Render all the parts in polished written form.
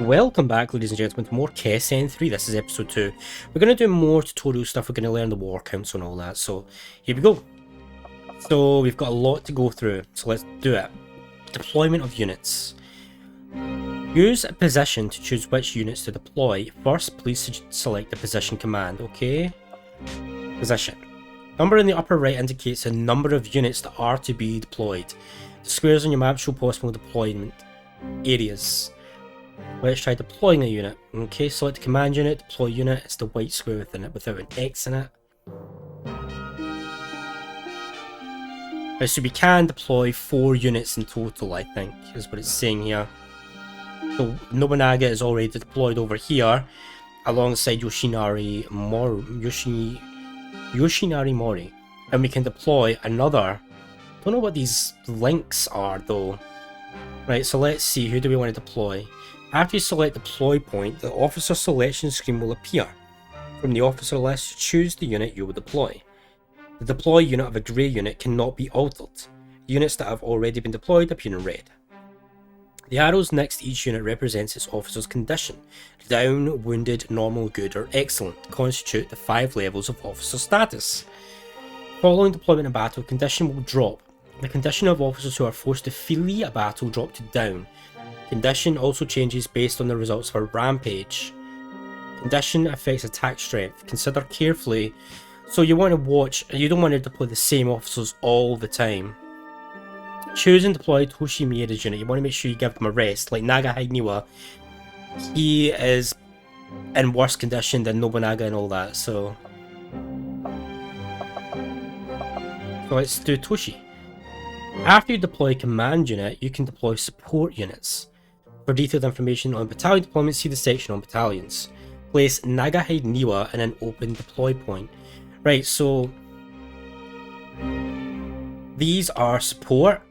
Welcome back, ladies and gentlemen, to more Kessen III. This is episode 2. We're going to do more tutorial stuff. We're going to learn the war counts and all that. So, here we go. So, we've got a lot to go through. So, let's do it. Deployment of units. Use a position to choose which units to deploy. First, please select the position command. Okay. Position. Number in the upper right indicates the number of units that are to be deployed. The squares on your map show possible deployment areas. Let's try deploying a unit. Okay, select the command unit, deploy unit, it's the white square within it without an X in it. Right, so we can deploy 4 units in total, I think, is what it's saying here. So Nobunaga is already deployed over here, alongside Yoshinari Mori. And we can deploy another. Don't know what these links are though. Right, so let's see, who do we want to deploy? After you select deploy point, the officer selection screen will appear. From the officer list, choose the unit you will deploy. The deploy unit of a grey unit cannot be altered. Units that have already been deployed appear in red. The arrows next to each unit represents its officer's condition. Down, wounded, normal, good or excellent constitute the 5 levels of officer status. Following deployment in battle, condition will drop. The condition of officers who are forced to flee a battle drop to down. Condition also changes based on the results of a rampage. Condition affects attack strength. Consider carefully. So you want to watch, you don't want to deploy the same officers all the time. Choose and deploy Toshi Miura's unit. You want to make sure you give them a rest. Like Naga Hainiwa, he is in worse condition than Nobunaga and all that, so let's do Toshi. After you deploy a command unit, you can deploy support units. For detailed information on battalion deployment, see the section on battalions. Place Nagahide Niwa in an open deploy point. Right, so these are support,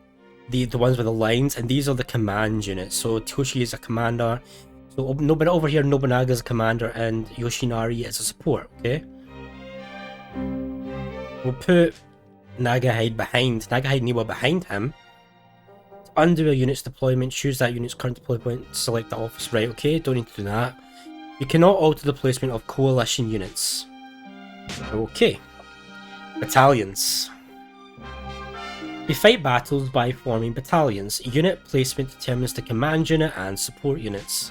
the ones with the lines, and these are the command units. So Toshi is a commander, so over here Nobunaga is a commander, and Yoshinari is a support, okay? We'll put Nagahide Niwa behind him. Undo a unit's deployment, choose that unit's current deploy point, select the office. Right, okay, don't need to do that. You cannot alter the placement of coalition units. Okay. Battalions. We fight battles by forming battalions. Unit placement determines the command unit and support units.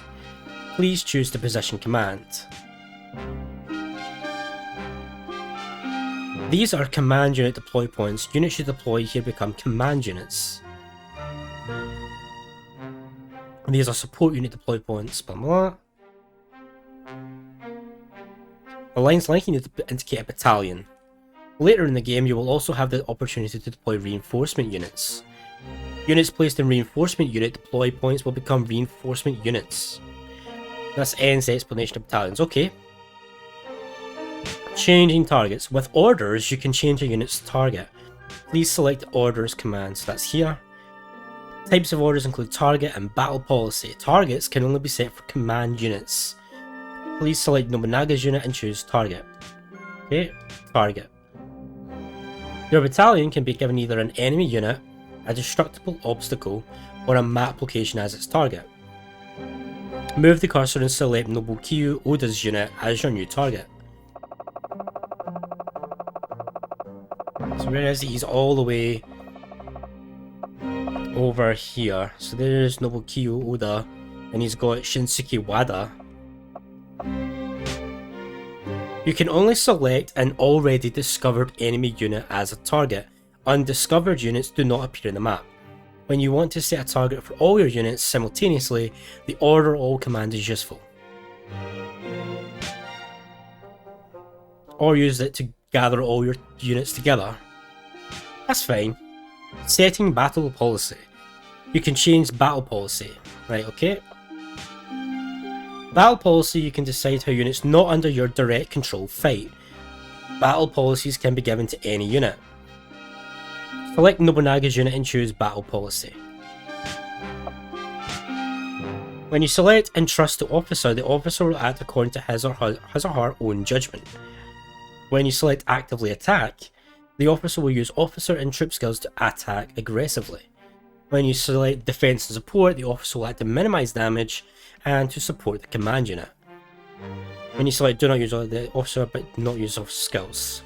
Please choose the position command. These are command unit deploy points. Units you deploy here become command units. These are support unit deploy points, blah blah. The lines linking you to indicate a battalion. Later in the game, you will also have the opportunity to deploy reinforcement units. Units placed in reinforcement unit deploy points will become reinforcement units. This ends the explanation of battalions. Okay. Changing targets. With orders, you can change a unit's target. Please select the orders command, so that's here. Types of orders include target and battle policy. Targets can only be set for command units. Please select Nobunaga's unit and choose target. Okay, target. Your battalion can be given either an enemy unit, a destructible obstacle, or a map location as its target. Move the cursor and select Nobukiyu Oda's unit as your new target. So where is he? He's all the way over here. So there's Nobukiyu Oda, and he's got Shinsuke Wada. You can only select an already discovered enemy unit as a target. Undiscovered units do not appear in the map. When you want to set a target for all your units simultaneously, the order all command is useful. Or use it to gather all your units together. That's fine. Setting battle policy. You can change battle policy. Right, okay. Battle policy, you can decide how units not under your direct control fight. Battle policies can be given to any unit. Select Nobunaga's unit and choose battle policy. When you select entrust to officer, the officer will act according to his or her own judgment. When you select actively attack, the officer will use officer and troop skills to attack aggressively. When you select defense and support, the officer will act to minimize damage, and to support the command unit. When you select do not use the officer but not use officer skills.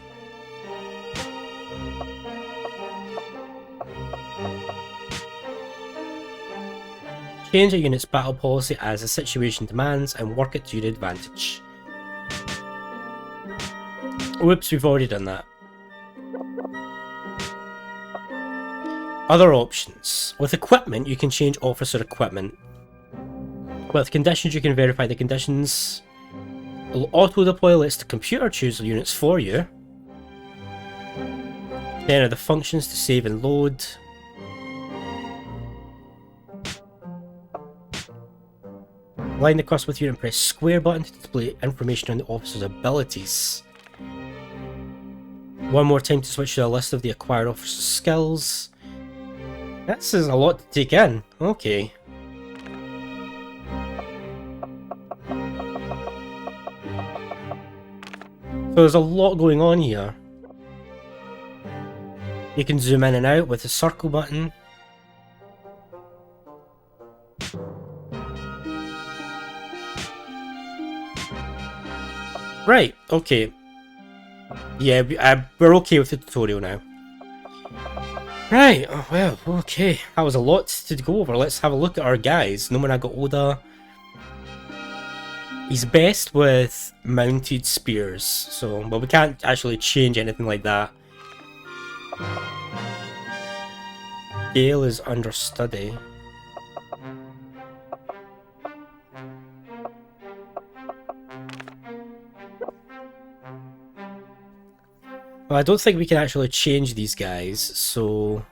Change a unit's battle policy as the situation demands and work it to your advantage. Whoops, we've already done that. Other options. With equipment, you can change officer equipment. With conditions, you can verify the conditions. Auto-deploy lets the computer choose the units for you. Then are the functions to save and load. Align the cursor with you and press square button to display information on the officer's abilities. One more time to switch to a list of the acquired officer's skills. This is a lot to take in. Okay. So there's a lot going on here. You can zoom in and out with the circle button. Right, okay. Yeah, we're okay with the tutorial now. Right, oh, well, okay. That was a lot to go over. Let's have a look at our guys. Nobunaga Oda. He's best with mounted spears, so, but we can't actually change anything like that. Gale is understudy. Well, I don't think we can actually change these guys, so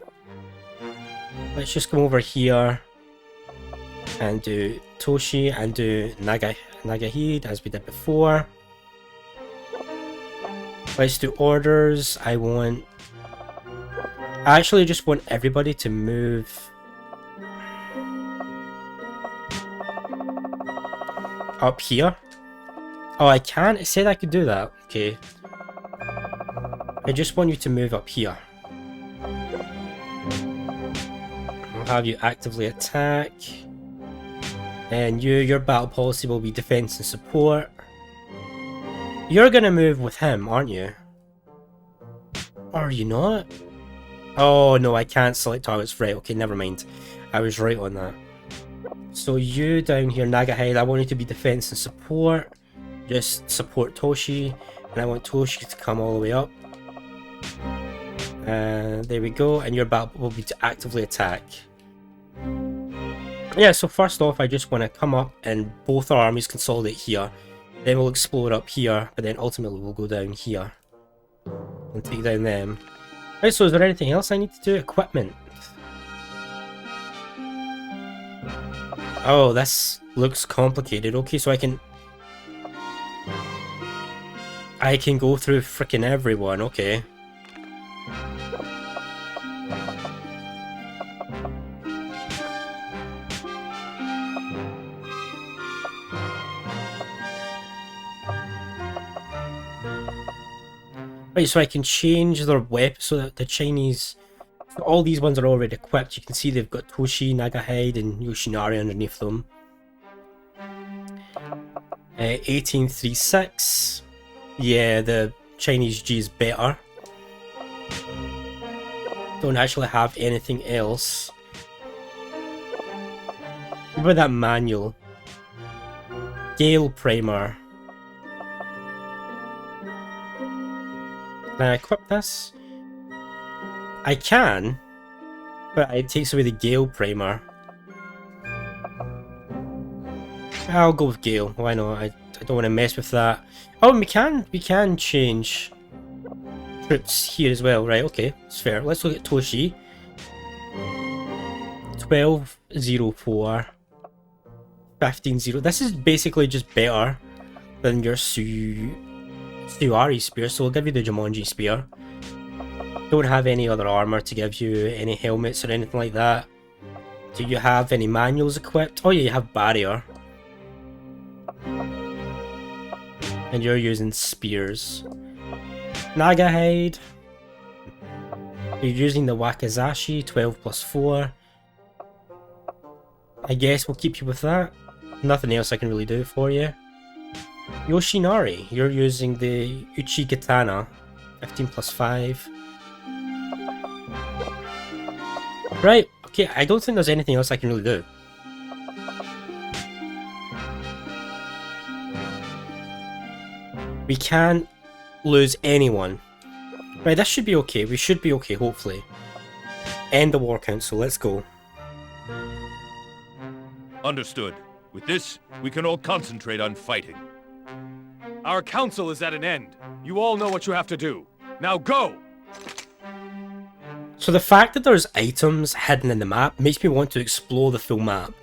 let's just come over here and do Toshi and do Nagahide as we did before. Let's do orders. I actually just want everybody to move up here. Oh, I can? It said I could do that. Okay. I just want you to move up here. I'll have you actively attack. And your battle policy will be defense and support. You're gonna move with him, aren't you? Or are you not? Oh no, I can't select targets. Right, okay, never mind. I was right on that. So you down here, Nagahide, I want you to be defense and support. Just support Toshi. And I want Toshi to come all the way up. There we go, and your battle will be to actively attack. Yeah, so first off, I just want to come up and both our armies consolidate here. Then we'll explode up here, but then ultimately we'll go down here and take down them. Right, so is there anything else I need to do? Equipment. Oh, this looks complicated. Okay, so I can go through frickin' everyone, okay. Right, so I can change their weapons so that the Chinese... So all these ones are already equipped. You can see they've got Toshi, Nagahide, and Yoshinari underneath them. 1836. Yeah, the Chinese G is better. Don't actually have anything else. What about that manual? Gale Primer. Can I equip this? I can, but it takes away the Gale Primer. I'll go with Gale. Why not? I don't want to mess with that. Oh, we can change troops here as well, right? Okay, it's fair. Let's look at Toshi. 1204, 15-0. This is basically just better than your Suari spear, so we'll give you the Jumonji spear. Don't have any other armor to give you, any helmets or anything like that. Do you have any manuals equipped? Oh yeah, you have barrier. And you're using spears. Nagahide. You're using the Wakizashi, 12 plus 4. I guess we'll keep you with that. Nothing else I can really do for you. Yoshinari, you're using the Uchi Katana. 15 plus 5. Right, okay, I don't think there's anything else I can really do. We can't lose anyone. Right, this should be okay. We should be okay, hopefully. End the war council, let's go. Understood. With this, we can all concentrate on fighting. Our council is at an end. You all know what you have to do. Now go! So the fact that there's items hidden in the map makes me want to explore the full map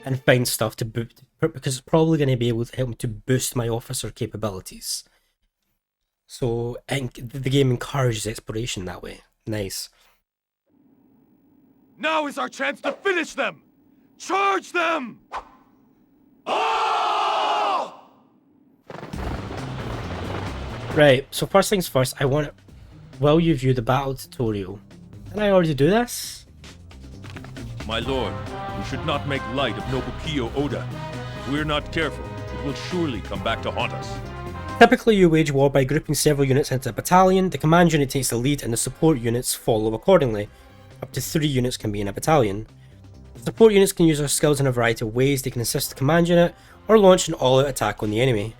and find stuff to boot, because it's probably going to be able to help me to boost my officer capabilities. So the game encourages exploration that way. Nice. Now is our chance to finish them! Charge them! Right, so first things first, will you view the battle tutorial? Can I already do this? My lord, we should not make light of Nobukiyo Oda. If we're not careful, it will surely come back to haunt us. Typically you wage war by grouping several units into a battalion, the command unit takes the lead and the support units follow accordingly. Up to 3 units can be in a battalion. Support units can use their skills in a variety of ways. They can assist the command unit or launch an all-out attack on the enemy.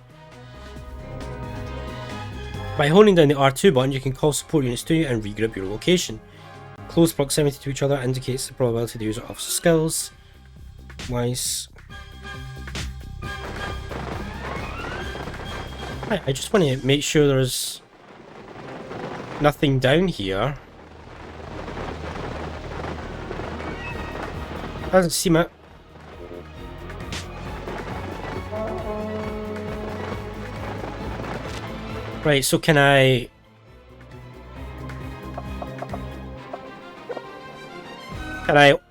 By holding down the R2 button, you can call support units to you and regroup your location. Close proximity to each other indicates the probability to use officer skills. Nice. Right, I just want to make sure there's nothing down here. Doesn't seem it. Right, so can I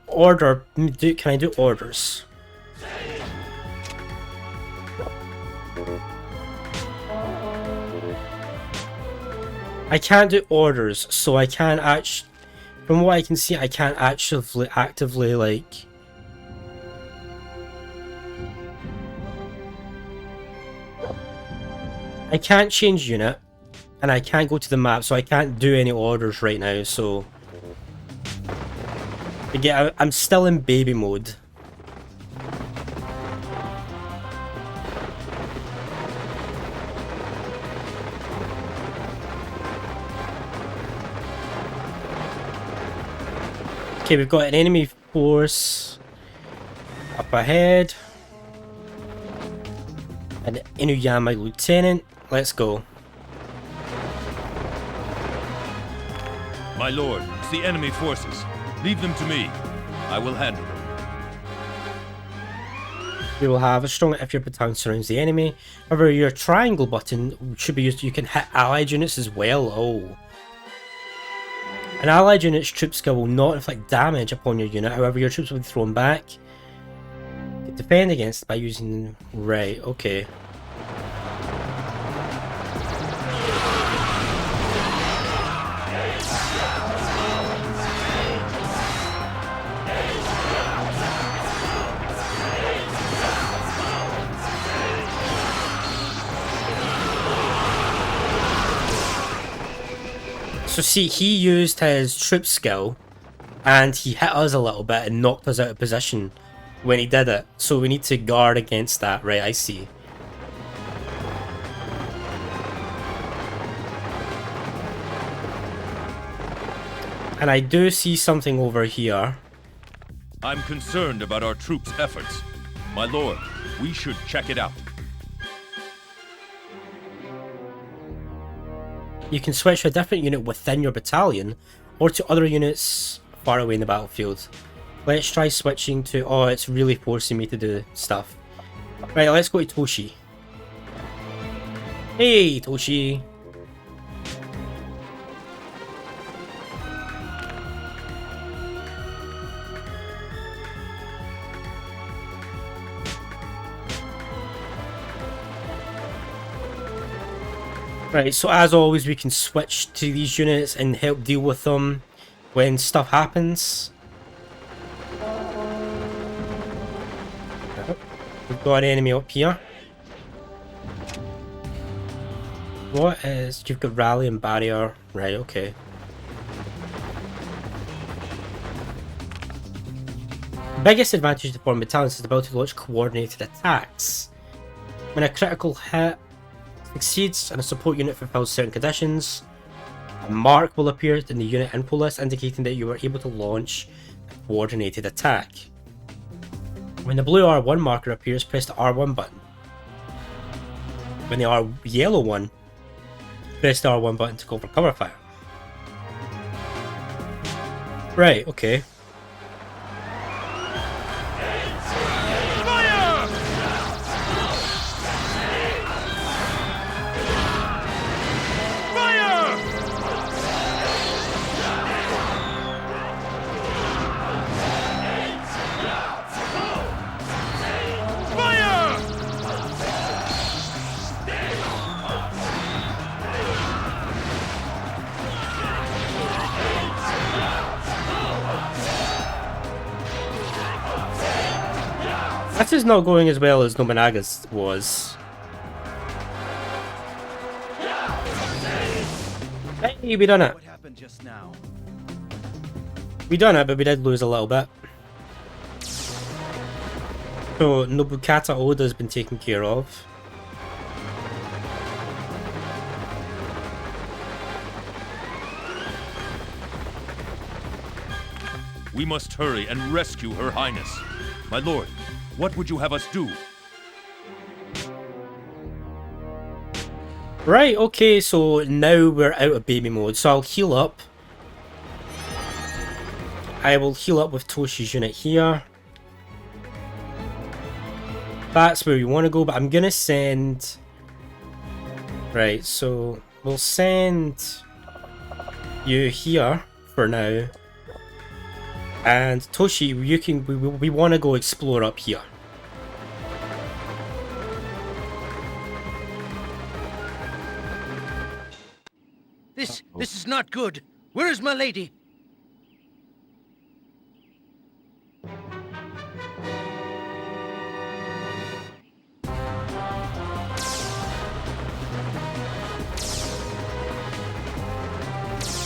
order? Can I do orders? I can't do orders, so I can't actually. From what I can see, I can't actually actively like. I can't change unit, and I can't go to the map, so I can't do any orders right now, so... Again, I'm still in baby mode. Okay, we've got an enemy force up ahead. An Inuyama lieutenant. Let's go. My lord, it's the enemy forces. Leave them to me. I will handle them. You will have a strong if your battalion surrounds the enemy. However, your triangle button should be used. You can hit allied units as well. Oh. An allied unit's troop skill will not inflict damage upon your unit. However, your troops will be thrown back. You can defend against it by using... Right, okay. So see, he used his troop skill, and he hit us a little bit and knocked us out of position when he did it. So we need to guard against that, right, I see. And I do see something over here. I'm concerned about our troops' efforts. My lord, we should check it out. You can switch to a different unit within your battalion, or to other units far away in the battlefield. Let's try switching to... Oh, it's really forcing me to do stuff. Right, let's go to Toshi. Hey, Toshi! Right, so as always we can switch to these units and help deal with them when stuff happens. We've got an enemy up here. What is... You've got rally and barrier. Right, okay. The biggest advantage to form battalions is the ability to launch coordinated attacks. When a critical hit succeeds and a support unit fulfills certain conditions, a mark will appear in the unit info list indicating that you were able to launch a coordinated attack. When the blue R1 marker appears, press the R1 button. When the yellow one, press the R1 button to go for cover fire. Right, okay. This is not going as well as Nobunaga's was. Hey, we done it. What happened just now? We done it, but we did lose a little bit. So Nobukata Oda has been taken care of. We must hurry and rescue Her Highness. My lord, what would you have us do? Right, okay, so now we're out of baby mode, so I'll heal up. I will heal up with Toshi's unit here. That's where we want to go, but I'm gonna send... Right, so we'll send you here for now. And Toshi, you can. We want to go explore up here. This is not good. Where is my lady?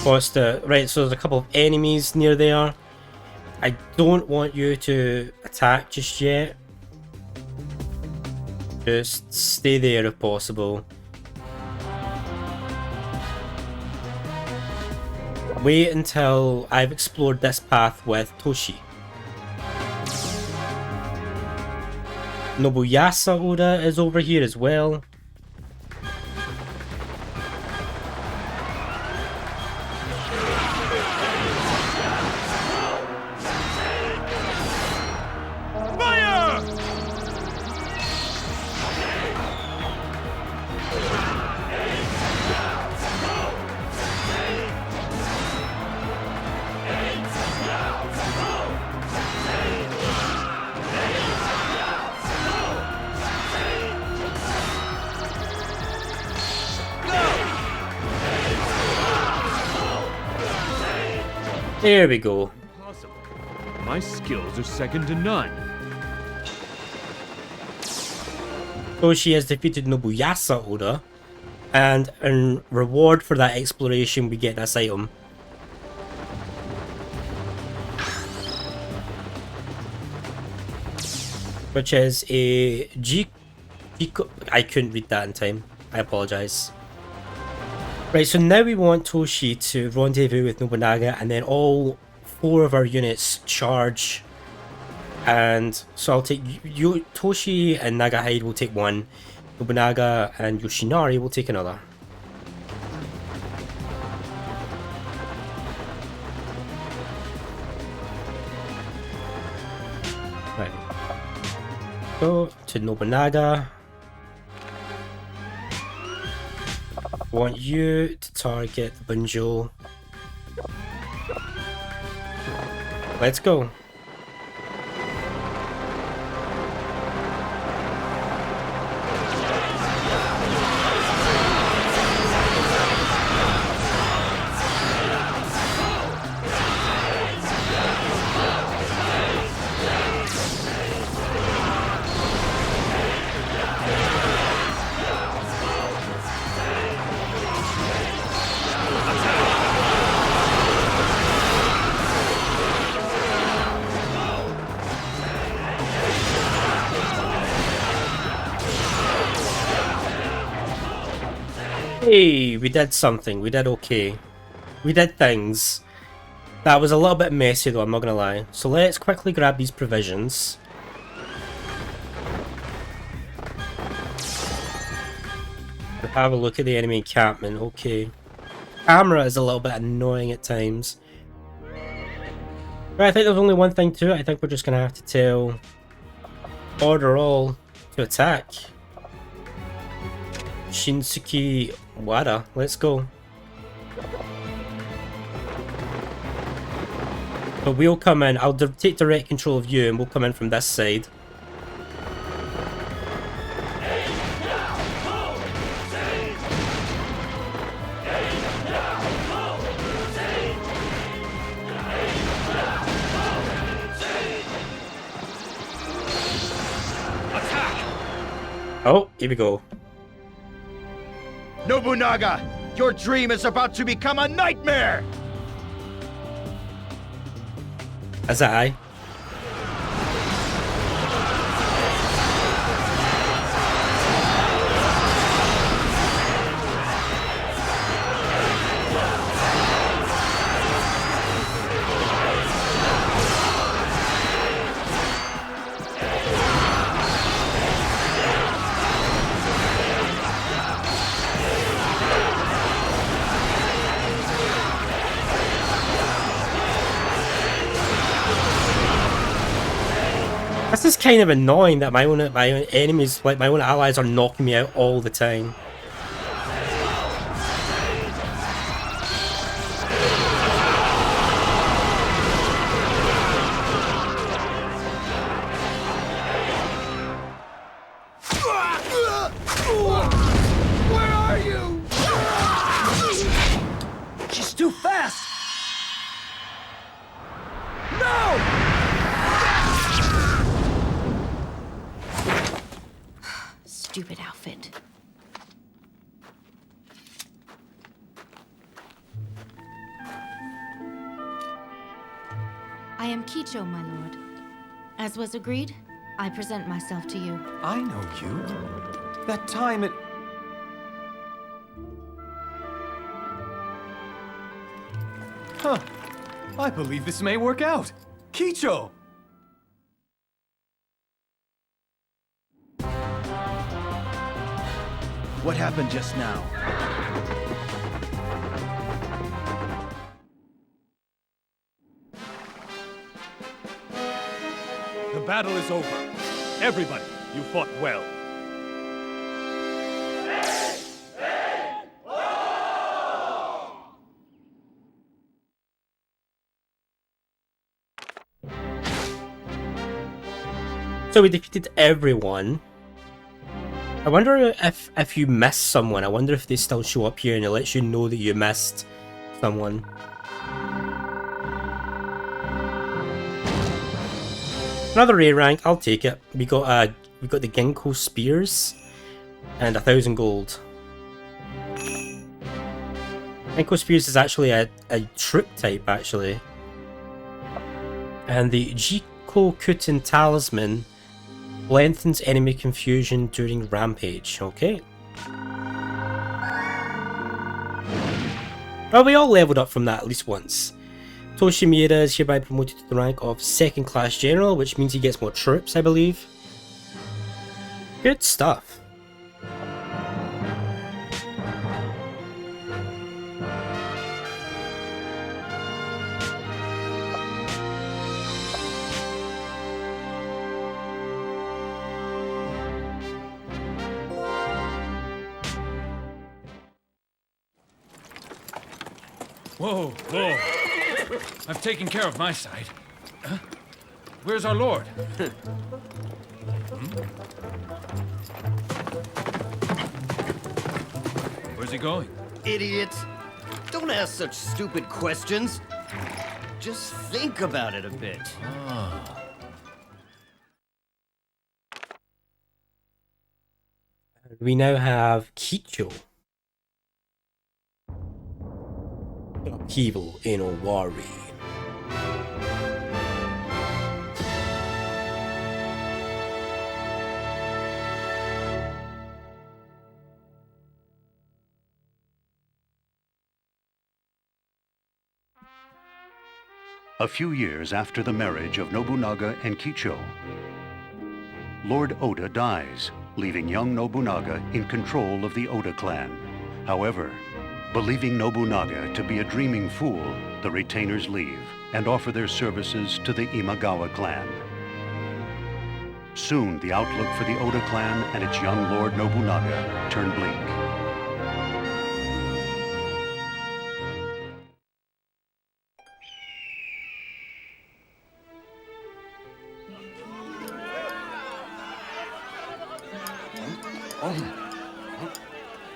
What's the right? So there's a couple of enemies near there. I don't want you to attack just yet. Just stay there if possible. Wait until I've explored this path with Toshi. Nobuyasa Oda is over here as well. There we go. Impossible. My skills are second to none. Toshi has defeated Nobuyasa Oda, and in reward for that exploration we get this item. Which is a I couldn't read that in time. I apologize. Right, so now we want Toshi to rendezvous with Nobunaga, and then all 4 of our units charge. And so I'll take Toshi and Nagahide will take 1, Nobunaga and Yoshinari will take another. Right. Go to Nobunaga. Want you to target the Bunjo. Let's go. Hey, we did something. We did okay. We did things. That was a little bit messy though, I'm not gonna lie. So let's quickly grab these provisions. Have a look at the enemy encampment. Okay. Camera is a little bit annoying at times. But I think there's only one thing to it. I think we're just gonna have to tell Order All to attack. Shinsuke Wada, let's go. But we'll come in, I'll take direct control of you and we'll come in from this side. Oh, here we go. Nobunaga, your dream is about to become a nightmare! As I. This is kind of annoying that my own enemies, like my own allies, are knocking me out all the time. Where are you? She's too fast! No! Stupid outfit. I am Kicho, my lord. As was agreed, I present myself to you. I know you. That time it... Huh. I believe this may work out. Kicho! What happened just now? The battle is over. Everybody, you fought well. So we defeated everyone. I wonder if you miss someone, I wonder if they still show up here and it lets you know that you missed someone. Another A rank, I'll take it. We got the Ginkgo spears and 1,000 gold. Ginkgo spears is actually a troop type actually. And the Jikokutin talisman lengthens enemy confusion during rampage. Okay. Well, we all leveled up from that at least once. Toshimura is hereby promoted to the rank of 2nd class general, which means he gets more troops, I believe. Good stuff. Whoa, whoa. I've taken care of my side. Huh? Where's our lord? Where's he going? Idiots! Don't ask such stupid questions. Just think about it a bit. We now have Kicho. Upheaval in Owari. A few years after the marriage of Nobunaga and Kicho, Lord Oda dies, leaving young Nobunaga in control of the Oda clan. However, believing Nobunaga to be a dreaming fool, the retainers leave and offer their services to the Imagawa clan. Soon, the outlook for the Oda clan and its young Lord Nobunaga turn bleak.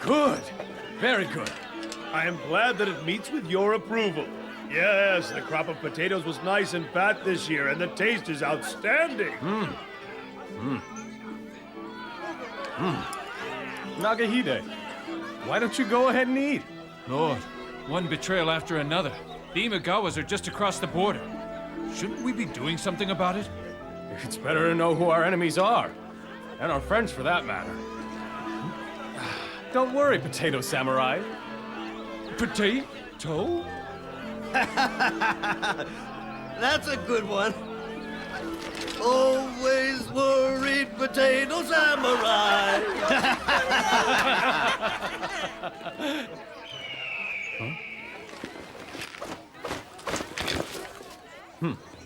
Good. Very good. I am glad that it meets with your approval. Yes, the crop of potatoes was nice and fat this year, and the taste is outstanding. Nagahide, why don't you go ahead and eat? Lord, one betrayal after another. The Imagawas are just across the border. Shouldn't we be doing something about it? It's better to know who our enemies are. And our friends, for that matter. Don't worry, Potato Samurai. Potato? That's a good one. Always worried, Potato Samurai.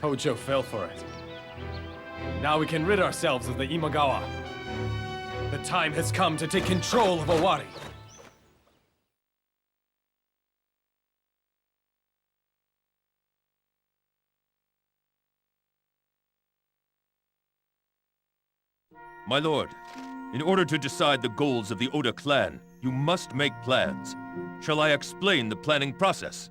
Hojo fell for it. Now we can rid ourselves of the Imagawa. The time has come to take control of Owari. My lord, in order to decide the goals of the Oda clan, you must make plans. Shall I explain the planning process?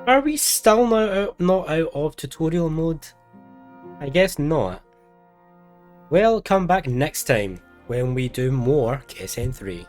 Are we still not out of tutorial mode? I guess not. Well, come back next time when we do more Kessen III.